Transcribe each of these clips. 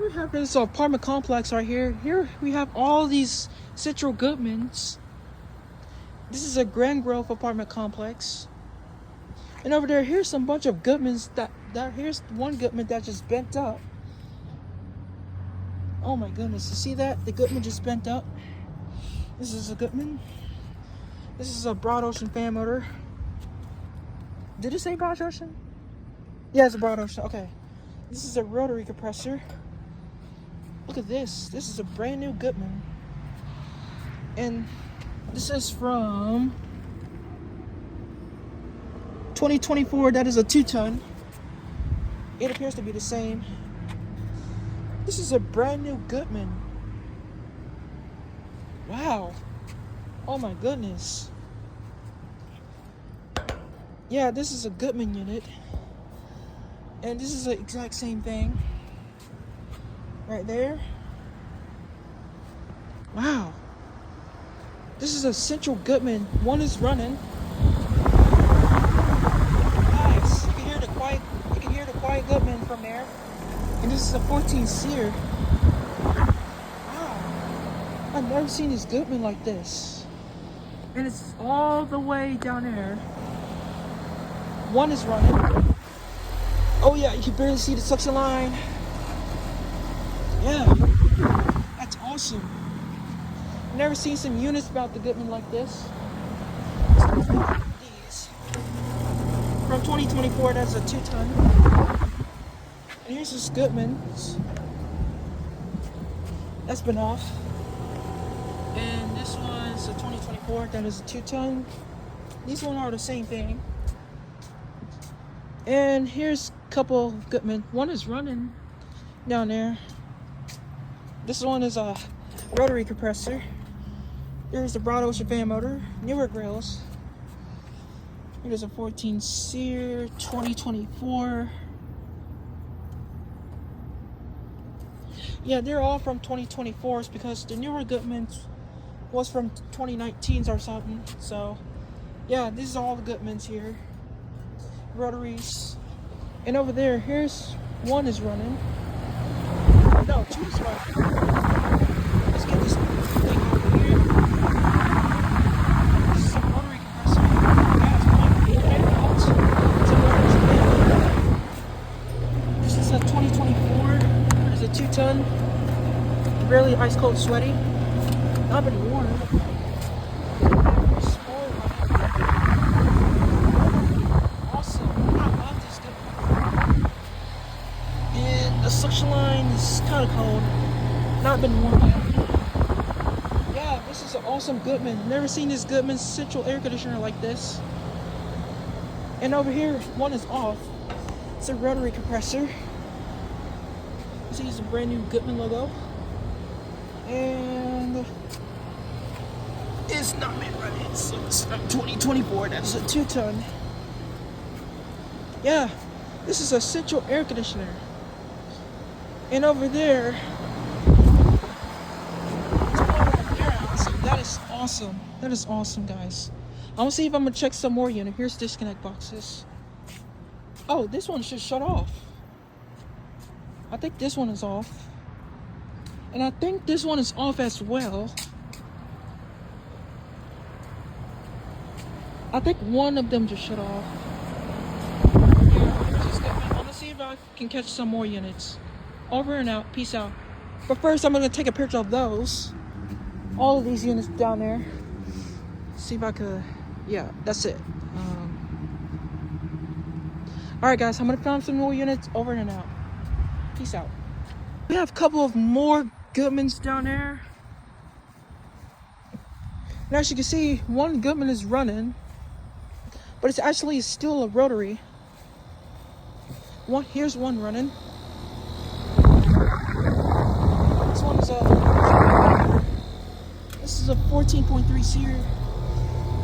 we have this apartment complex right here. Here we have all these Central Goodmans. This is a Grand Grove apartment complex. And over there, here's some bunch of Goodmans here's one Goodman that just bent up. Oh my goodness, you see that? The Goodman just bent up. This is a Goodman. This is a Broad Ocean fan motor. Did it say Broad Ocean? Yeah, it's a Broad Ocean. Okay. This is a rotary compressor. Look at this. This is a brand new Goodman. And this is from 2024. That is a 2-ton. It appears to be the same. This is a brand new Goodman. Wow. Oh my goodness. Yeah, this is a Goodman unit. And this is the exact same thing. Right there. Wow. This is a Central Goodman. One is running. Nice. You can hear the quiet Goodman from there. And this is a 14 seer. Wow. I've never seen this Goodman like this. And it's all the way down there. One is running. Oh yeah, you can barely see the suction line. Yeah, that's awesome. I've never seen some units about the Goodman like this. These. From 2024, that's a 2-ton. And here's this Goodman. That's been off. And this one's a 2024, that is a 2-ton. These ones are the same thing. And here's a couple Goodman. One is running down there. This one is a rotary compressor. Here's the Broad Ocean fan motor. Newer grills. Here's a 14 seer 2024. Yeah, they're all from 2024s because the newer Goodmans was from 2019s or something. So, yeah, these are all the Goodmans here. Rotaries. And over there, here's one is running. No, two is running. Let's get this thing over here. This is a rotary compressor. Yeah, it's this is a 2024. It's a 2-ton. Really ice cold sweaty. Not been worn. The suction line is kind of cold. Not been warm yet. Yeah, this is an awesome Goodman. Never seen this Goodman central air conditioner like this. And over here, one is off. It's a rotary compressor. You see, it's a brand new Goodman logo. And it's not been running since 2024. That's a 2-ton. Yeah, this is a central air conditioner. And over there, that is awesome. That is awesome, guys. I'm gonna see if I'm gonna check some more unit. Here's disconnect boxes. Oh, this one should shut off. I think this one is off. And I think this one is off as well. I think one of them just shut off. I'm gonna see if I can catch some more units. Over and out. Peace out. But first, I'm going to take a picture of those. All of these units down there. See if I could... Yeah, that's it. Alright, guys. I'm going to find some more units. Over and out. Peace out. We have a couple of more Goodmans down there. And as you can see, one Goodman is running. But it's actually still a rotary. Here's one running. This is a 14.3 seer.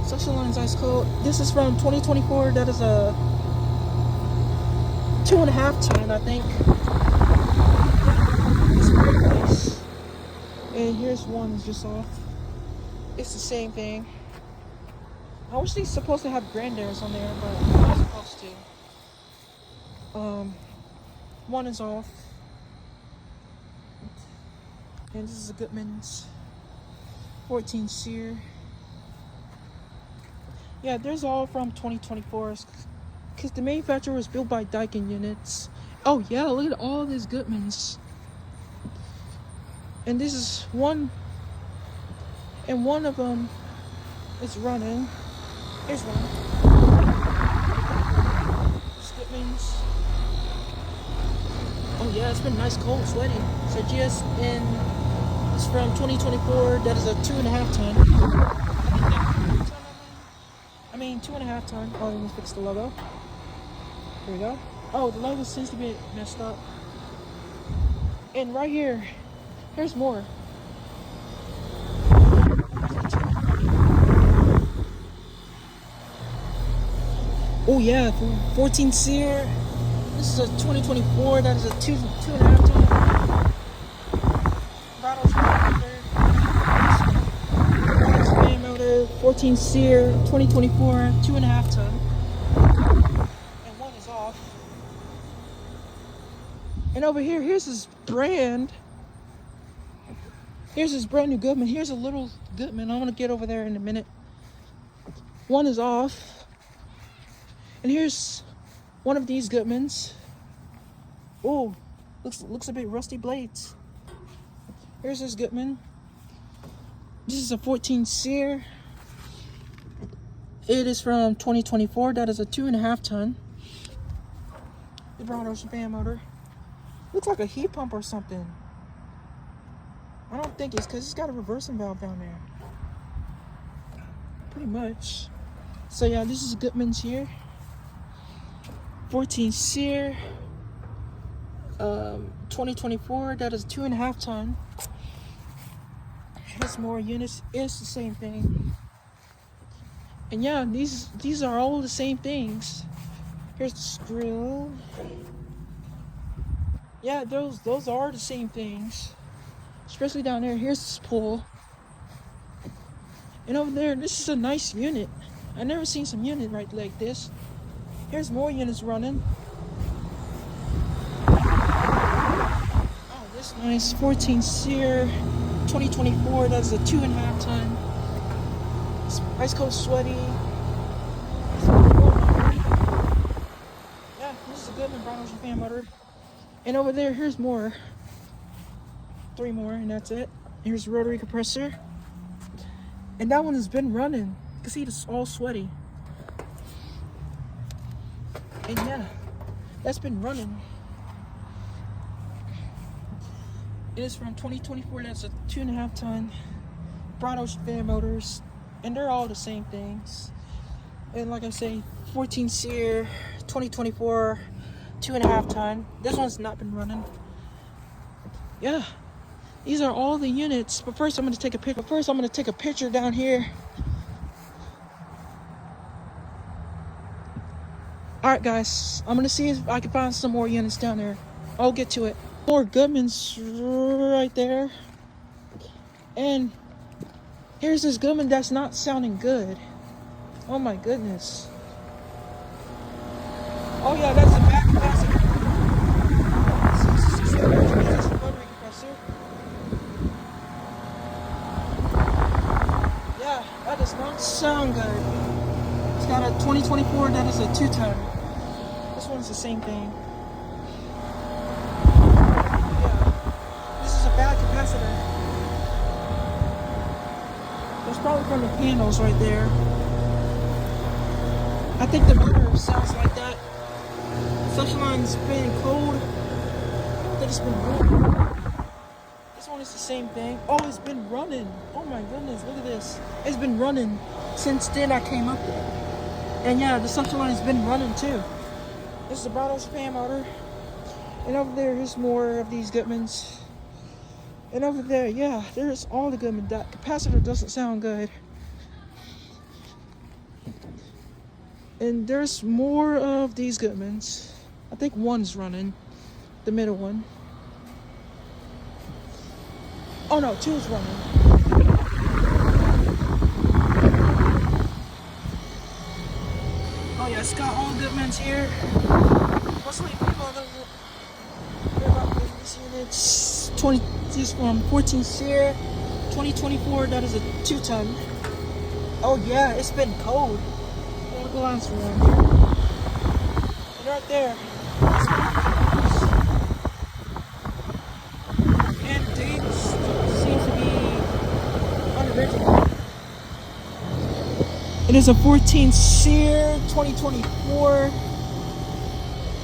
Suction line is ice cold. This is from 2024. That is a 2.5-ton, I think. It's pretty nice. And here's one that's just off. It's the same thing. I wish they're supposed to have grandaires on there, but they're not supposed to. One is off. And this is a Goodman's 14 seer. Yeah, there's all from 2024. Because the manufacturer was built by Daikin units. Oh yeah, look at all these Goodmans. And this is one. And one of them is running. Here's one. It's Goodman's. Oh yeah, it's been nice, cold, sweaty. So GS in is from 2024. That is a 2.5 ton. I mean 2.5 ton. Oh, let me fix the logo. Here we go. Oh, the logo seems to be messed up. And right here, here's more. Oh yeah, 14 seer. This is a 2024. That is a 2.5 ton. Fan motor, 14 seer, 2024, 2.5 ton. And one is off. And over here, here's his brand. Here's his brand new Goodman. Here's a little Goodman. I'm gonna get over there in a minute. One is off. And here's one of these Goodmans. Oh, looks a bit rusty blades. Here's this Goodman. This is a 14 seer. It is from 2024. That is a 2.5 ton. The broad ocean fan motor. Looks like a heat pump or something. I don't think it's because it's got a reversing valve down there. Pretty much. So yeah, this is Goodman's here. 14 seer. 2024. That is 2.5 ton. Has more units. It's the same thing. And yeah, these are all the same things. Here's the screw. Yeah, those are the same things. Especially down there. Here's this pull. And over there, this is a nice unit. I've never seen some unit right like this. Here's more units running. Oh, this nice 14 seer 2024. That's a 2.5 ton. It's ice cold sweaty. Yeah, this is a Goodman brown ocean fan motor. And over there, here's more. 3 more, and that's it. Here's the rotary compressor. And that one has been running. You can see it's all sweaty. And yeah, that's been running. It is from 2024. That's a 2.5 ton. Broad ocean fan motors. And they're all the same things. And like I say, 14 seer, 2024, 2.5 ton. This one's not been running. Yeah. These are all the units, but first I'm going to take a picture. Down here. Alright guys, I'm going to see if I can find some more units down there. I'll get to it. More Goodmans right there. And here's this Goodman that's not sounding good. Oh my goodness. Oh yeah, that's a back capacitor. That's a rotary compressor. Yeah, that does not sound good. It's got a 2024, that is a 2 ton. This one's the same thing. Yeah, this is a bad capacitor. It's probably from the panels right there. I think the motor sounds like that. Suction line's been cold. I think it's been warm. This one is the same thing. Oh, it's been running. Oh my goodness, look at this. It's been running since then I came up there. And yeah, the suction line has been running too. This is a broad ocean fan motor. And over there, here's more of these Goodmans. And over there, yeah, there's all the Goodman. That capacitor doesn't sound good. And there's more of these Goodmans. I think one's running. The middle one. Oh no, 2 is running. Oh yeah, it's got all Goodmans here. Mostly people that hear about these units. This is from 14 Sear 2024. That is a 2-ton. Oh yeah, it's been cold. All the glass around here. And right there. And dates seems to be unoriginal. It is a 14 Sear 2024.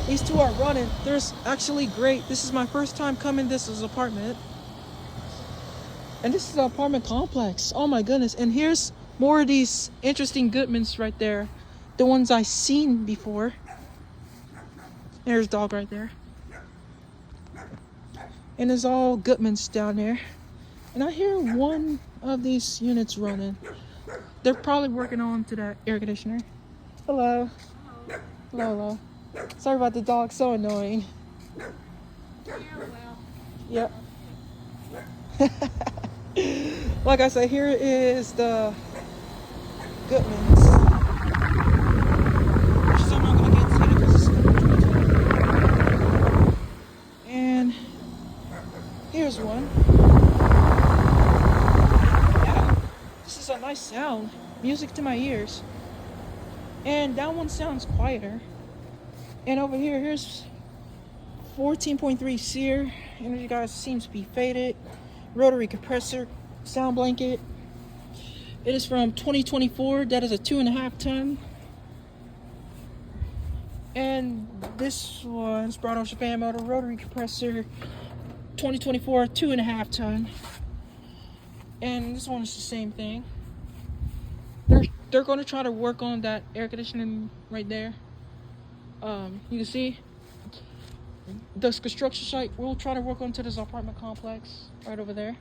These two are running. They're actually great. This is my first time coming. This is apartment. And this is an apartment complex. Oh my goodness. And here's more of these interesting Goodmans right there. The ones I've seen before. There's dog right there. And there's all Goodmans down there. And I hear one of these units running. They're probably working on to that air conditioner. Hello. Hello, hello. Sorry about the dog, so annoying. Yeah, well. Yep. Like I said, here is the Goodmans. Which I'm not gonna get into because it's and here's one. Yeah, this is a nice sound. Music to my ears. And that one sounds quieter. And over here, here's 14.3 Sear. Energy guys seems to be faded. Rotary compressor, sound blanket. It is from 2024. That is a 2.5 ton. And this one's broad ocean fan motor, rotary compressor, 2024, 2.5 ton. And this one is the same thing. They're going to try to work on that air conditioning right there. You can see this construction site. We'll try to work onto this apartment complex right over there.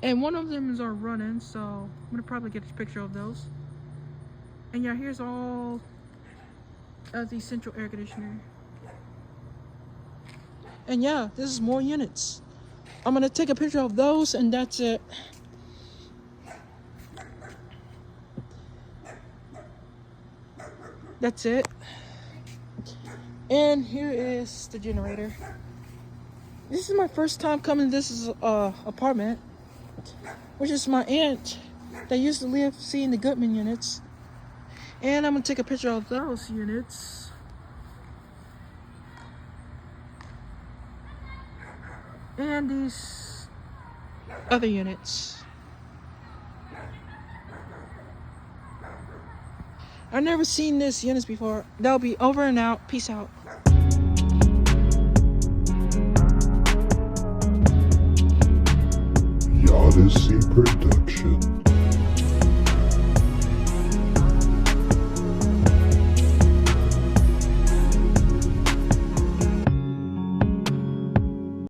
And one of them is our running, so I'm gonna probably get a picture of those. And yeah, here's all of the central air conditioner. And yeah, this is more units. I'm gonna take a picture of those, and that's it. That's it. And here is the generator. This is my first time coming. This is apartment, which is my aunt that used to live seeing the Goodman units. And I'm gonna take a picture of those units. And these other units. I've never seen this units before. That'll be over and out. Peace out. Y'all, this Production.